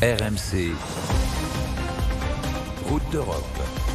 RMC, Route d'Europe.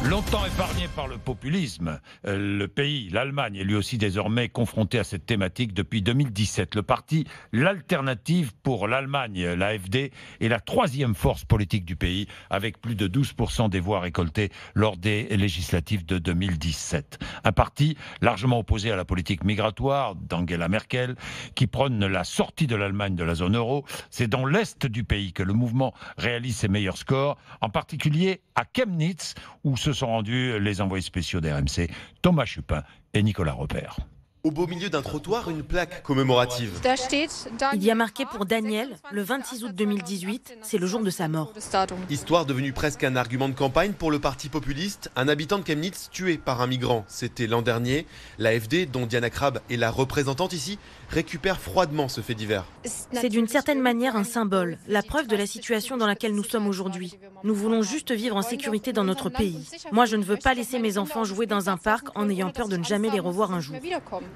Longtemps épargné par le populisme, le pays, l'Allemagne, est lui aussi désormais confronté à cette thématique depuis 2017. Le parti L'Alternative pour l'Allemagne, l'AfD, est la troisième force politique du pays, avec plus de 12% des voix récoltées lors des législatives de 2017. Un parti largement opposé à la politique migratoire d'Angela Merkel, qui prône la sortie de l'Allemagne de la zone euro. C'est dans l'est du pays que le mouvement réalise ses meilleurs scores, en particulier à Chemnitz, où se sont rendus les envoyés spéciaux d'RMC, Thomas Chupin et Nicolas Repère. Au beau milieu d'un trottoir, une plaque commémorative. Il y a marqué pour Daniel, le 26 août 2018, c'est le jour de sa mort. Histoire devenue presque un argument de campagne pour le parti populiste, un habitant de Chemnitz tué par un migrant. C'était l'an dernier. L'AfD, dont Diana Krab est la représentante ici, récupère froidement ce fait divers. C'est d'une certaine manière un symbole, la preuve de la situation dans laquelle nous sommes aujourd'hui. Nous voulons juste vivre en sécurité dans notre pays. Moi, je ne veux pas laisser mes enfants jouer dans un parc en ayant peur de ne jamais les revoir un jour.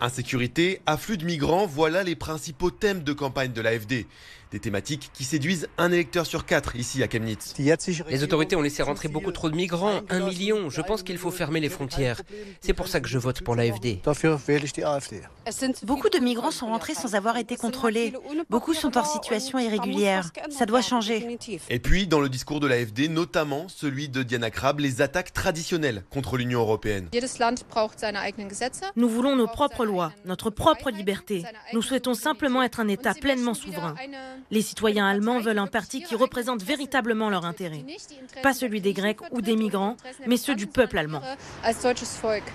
Insécurité, afflux de migrants, voilà les principaux thèmes de campagne de l'AfD. Des thématiques qui séduisent un électeur sur 4 ici à Chemnitz. Les autorités ont laissé rentrer beaucoup trop de migrants, 1 million. Je pense qu'il faut fermer les frontières. C'est pour ça que je vote pour l'AfD. Beaucoup de migrants sont rentrés sans avoir été contrôlés. Beaucoup sont en situation irrégulière. Ça doit changer. Et puis, dans le discours de l'AfD, notamment celui de Diana Krab, les attaques traditionnelles contre l'Union européenne. Nous voulons nos propres lois, notre propre liberté. Nous souhaitons simplement être un État pleinement souverain. Les citoyens allemands veulent un parti qui représente véritablement leurs intérêts. Pas celui des Grecs ou des migrants, mais ceux du peuple allemand.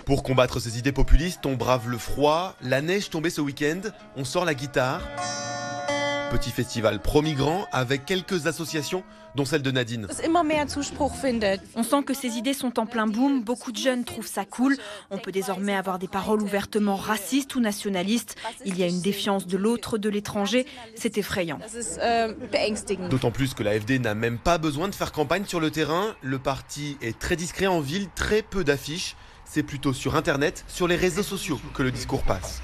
Pour combattre ces idées populistes, on brave le froid, la neige tombée ce week-end, on sort la guitare. Petit festival pro-migrants avec quelques associations, dont celle de Nadine. On sent que ces idées sont en plein boom, beaucoup de jeunes trouvent ça cool. On peut désormais avoir des paroles ouvertement racistes ou nationalistes. Il y a une défiance de l'autre, de l'étranger. C'est effrayant. D'autant plus que l'AfD n'a même pas besoin de faire campagne sur le terrain. Le parti est très discret en ville, très peu d'affiches. C'est plutôt sur Internet, sur les réseaux sociaux que le discours passe.